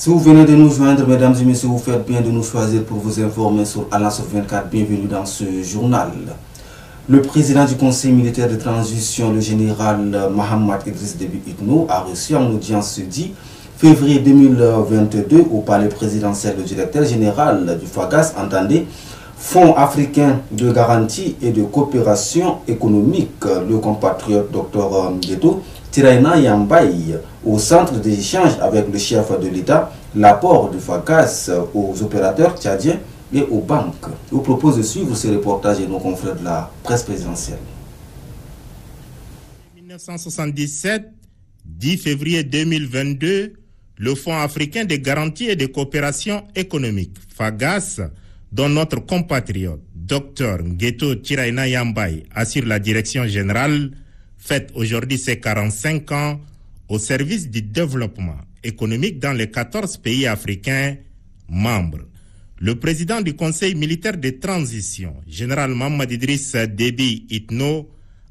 Si vous venez de nous joindre, mesdames et messieurs, vous faites bien de nous choisir pour vous informer sur Al sur 24. Bienvenue dans ce journal. Le président du Conseil militaire de transition, le général Mohamed Idriss Déby Itno, a reçu en audience ce 10 février 2022 au palais présidentiel le directeur général du FAGAS, entendez, Fonds africain de garantie et de coopération économique, le compatriote Dr Ngéto Tiraina Yambaye, au centre d'échange avec le chef de l'État, l'apport du FAGAS aux opérateurs tchadiens et aux banques. Je vous propose de suivre ce reportage et nos confrères de la presse présidentielle. 1977, 10 février 2022, le Fonds africain de garantie et de coopération économique, FAGAS, dont notre compatriote, Dr Ngéto Tiraina Yambaye, assure la direction générale, fête aujourd'hui ses 45 ans au service du développement économique dans les 14 pays africains membres. Le président du Conseil militaire de transition, général Mohamed Idriss Déby Itno,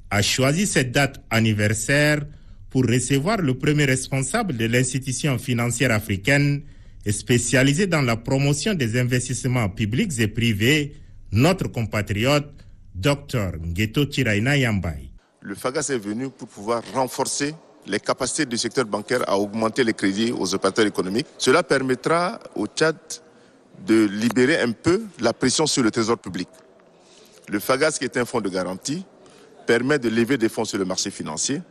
a choisi cette date anniversaire pour recevoir le premier responsable de l'institution financière africaine spécialisée dans la promotion des investissements publics et privés, notre compatriote, Dr Ngéto Tiraina Yambaye. Le FAGAS est venu pour pouvoir renforcer les capacités du secteur bancaire à augmenter les crédits aux opérateurs économiques. Cela permettra au Tchad de libérer un peu la pression sur le trésor public. Le FAGAS, qui est un fonds de garantie, permet de lever des fonds sur le marché financier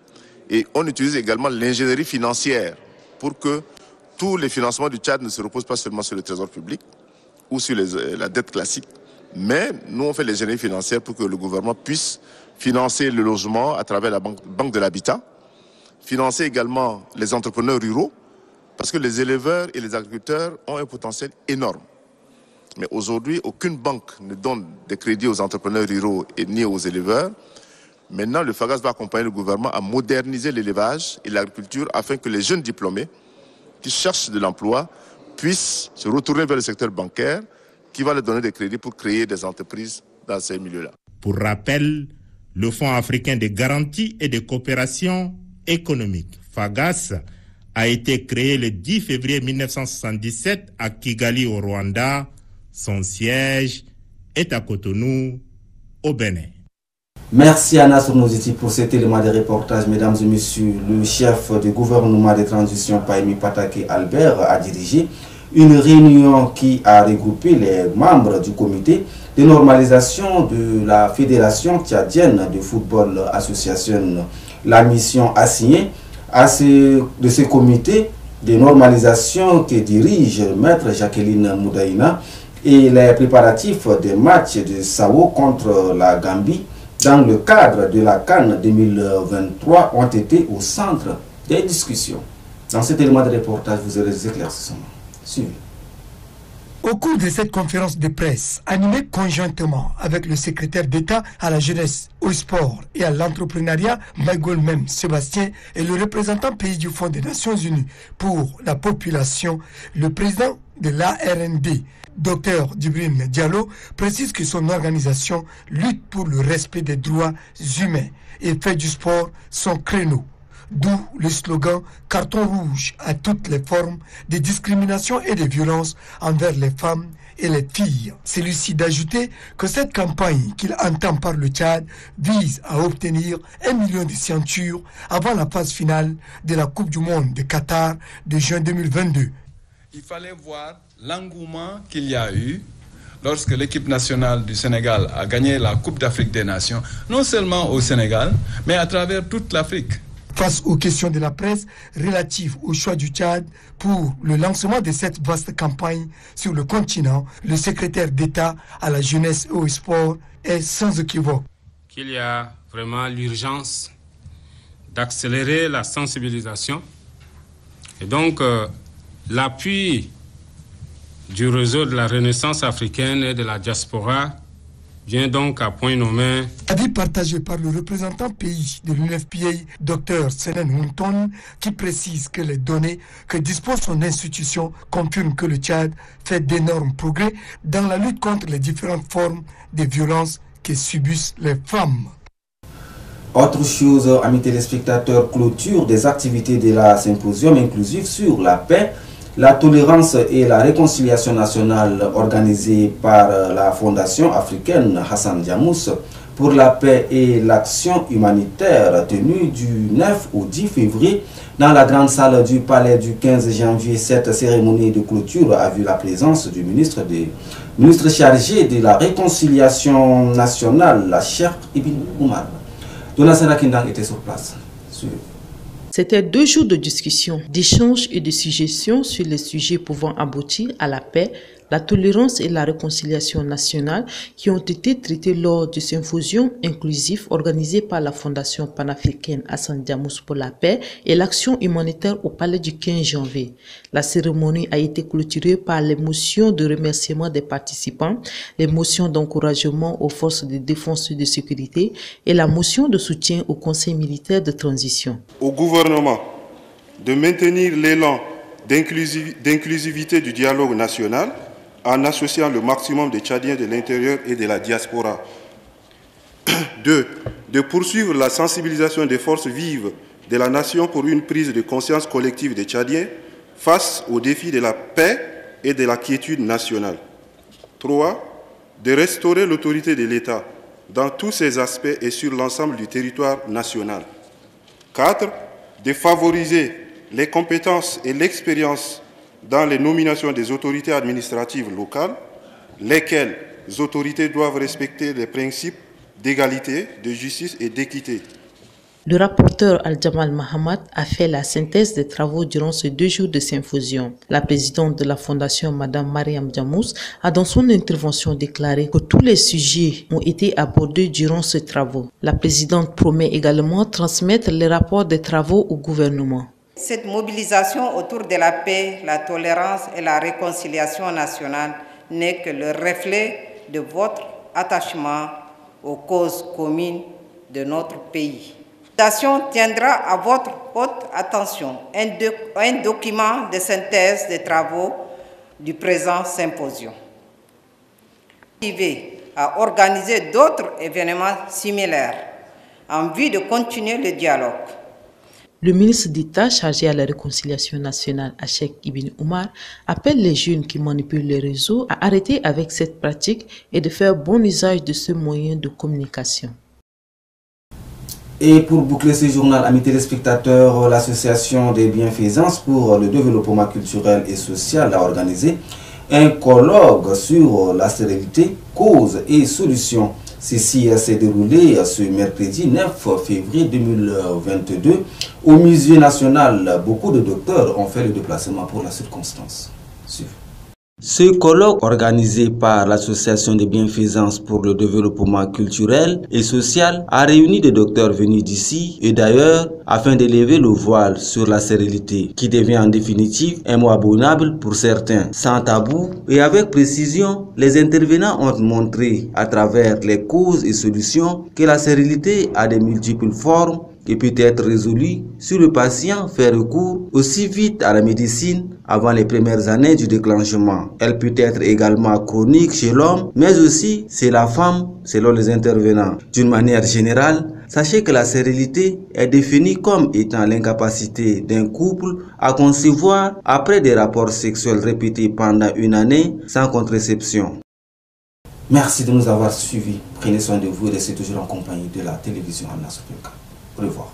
et on utilise également l'ingénierie financière pour que tous les financements du Tchad ne se reposent pas seulement sur le trésor public ou sur la dette classique, mais nous on fait l'ingénierie financière pour que le gouvernement puisse financer le logement à travers la banque de l'habitat, financer également les entrepreneurs ruraux, parce que les éleveurs et les agriculteurs ont un potentiel énorme. Mais aujourd'hui, aucune banque ne donne des crédits aux entrepreneurs ruraux et ni aux éleveurs. Maintenant, le FAGAS va accompagner le gouvernement à moderniser l'élevage et l'agriculture afin que les jeunes diplômés qui cherchent de l'emploi puissent se retourner vers le secteur bancaire qui va leur donner des crédits pour créer des entreprises dans ces milieux-là. Pour rappel, le Fonds africain de garantie et de coopération économique, FAGAS, a été créé le 10 février 1977 à Kigali au Rwanda. Son siège est à Cotonou, au Bénin. Merci Anna Sournoziti pour cet élément de reportage. Mesdames et messieurs, le chef du gouvernement de transition Pahimi Patake Albert a dirigé une réunion qui a regroupé les membres du comité de normalisation de la Fédération tchadienne de football association. La mission assignée de ce comité de normalisation que dirige Maître Jacqueline Moudaïna et les préparatifs des matchs de Sao contre la Gambie dans le cadre de la CAN 2023 ont été au centre des discussions. Dans cet élément de reportage, vous aurez des éclaircissements. Suivez. Au cours de cette conférence de presse, animée conjointement avec le secrétaire d'État à la jeunesse, au sport et à l'entrepreneuriat, Michael Mem Sébastien, et le représentant pays du Fonds des Nations Unies pour la population, le président de l'ARND, Dr Djibril Diallo, précise que son organisation lutte pour le respect des droits humains et fait du sport son créneau. D'où le slogan « Carton rouge à toutes les formes de discrimination et de violence envers les femmes et les filles ». Celui-ci d'ajouter que cette campagne qu'il entend par le Tchad vise à obtenir 1 million de signatures avant la phase finale de la Coupe du Monde de Qatar de juin 2022. Il fallait voir l'engouement qu'il y a eu lorsque l'équipe nationale du Sénégal a gagné la Coupe d'Afrique des Nations, non seulement au Sénégal, mais à travers toute l'Afrique. Face aux questions de la presse relatives au choix du Tchad pour le lancement de cette vaste campagne sur le continent, le secrétaire d'État à la jeunesse et au sport est sans équivoque. Qu'il y a vraiment l'urgence d'accélérer la sensibilisation et donc l'appui du réseau de la Renaissance africaine et de la diaspora vient donc à point nommé. Avis partagé par le représentant pays de l'UNFPA, Dr Selen Wunton, qui précise que les données que dispose son institution confirment que le Tchad fait d'énormes progrès dans la lutte contre les différentes formes de violence que subissent les femmes. Autre chose, amis téléspectateurs, clôture des activités de la symposium inclusif sur la paix, la tolérance et la réconciliation nationale organisée par la Fondation africaine Hassan Diamous pour la paix et l'action humanitaire tenue du 9 au 10 février dans la grande salle du palais du 15 janvier. Cette cérémonie de clôture a vu la présence du ministre chargé de la réconciliation nationale, la Cheikh Ibn Oumar. Dona Sarakindang était sur place. C'était 2 jours de discussion, d'échanges et de suggestions sur les sujets pouvant aboutir à la paix, la tolérance et la réconciliation nationale qui ont été traités lors du symposium inclusif organisé par la Fondation panafricaine Hassan Diamous pour la paix et l'action humanitaire au palais du 15 janvier. La cérémonie a été clôturée par les motions de remerciement des participants, les motions d'encouragement aux forces de défense et de sécurité et la motion de soutien au Conseil militaire de transition. Au gouvernement de maintenir l'élan d'inclusivité du dialogue national en associant le maximum des Tchadiens de l'intérieur et de la diaspora. 2. De poursuivre la sensibilisation des forces vives de la nation pour une prise de conscience collective des Tchadiens face aux défis de la paix et de la quiétude nationale. 3. De restaurer l'autorité de l'État dans tous ses aspects et sur l'ensemble du territoire national. 4. De favoriser les compétences et l'expérience dans les nominations des autorités administratives locales, lesquelles autorités doivent respecter les principes d'égalité, de justice et d'équité. Le rapporteur Al-Jamal Mahamad a fait la synthèse des travaux durant ces 2 jours de symposium. La présidente de la Fondation, Mme Mariam Diamous, a dans son intervention déclaré que tous les sujets ont été abordés durant ces travaux. La présidente promet également de transmettre les rapports des travaux au gouvernement. Cette mobilisation autour de la paix, la tolérance et la réconciliation nationale n'est que le reflet de votre attachement aux causes communes de notre pays. La Fondation tiendra à votre haute attention un document de synthèse des travaux du présent symposium. À organiser d'autres événements similaires en vue de continuer le dialogue. Le ministre d'État chargé à la réconciliation nationale, Cheikh Ibn Oumar, appelle les jeunes qui manipulent les réseaux à arrêter avec cette pratique et de faire bon usage de ce moyen de communication. Et pour boucler ce journal, amis téléspectateurs, l'association des bienfaisances pour le développement culturel et social a organisé un colloque sur la stérilité, causes et solutions. Ceci s'est déroulé ce mercredi 9 février 2022 au Musée national. Beaucoup de docteurs ont fait le déplacement pour la circonstance. Ce colloque organisé par l'Association des bienfaisances pour le développement culturel et social a réuni des docteurs venus d'ici et d'ailleurs afin d'élever le voile sur la stérilité qui devient en définitive un mot abominable pour certains. Sans tabou et avec précision, les intervenants ont montré à travers les causes et solutions que la stérilité a de multiples formes et peut être résolue si le patient fait recours aussi vite à la médecine avant les premières années du déclenchement. Elle peut être également chronique chez l'homme, mais aussi chez la femme, selon les intervenants. D'une manière générale, sachez que la stérilité est définie comme étant l'incapacité d'un couple à concevoir après des rapports sexuels répétés pendant une année sans contraception. Merci de nous avoir suivis. Prenez soin de vous et restez toujours en compagnie de la télévision Anna Sopeoka. Au revoir.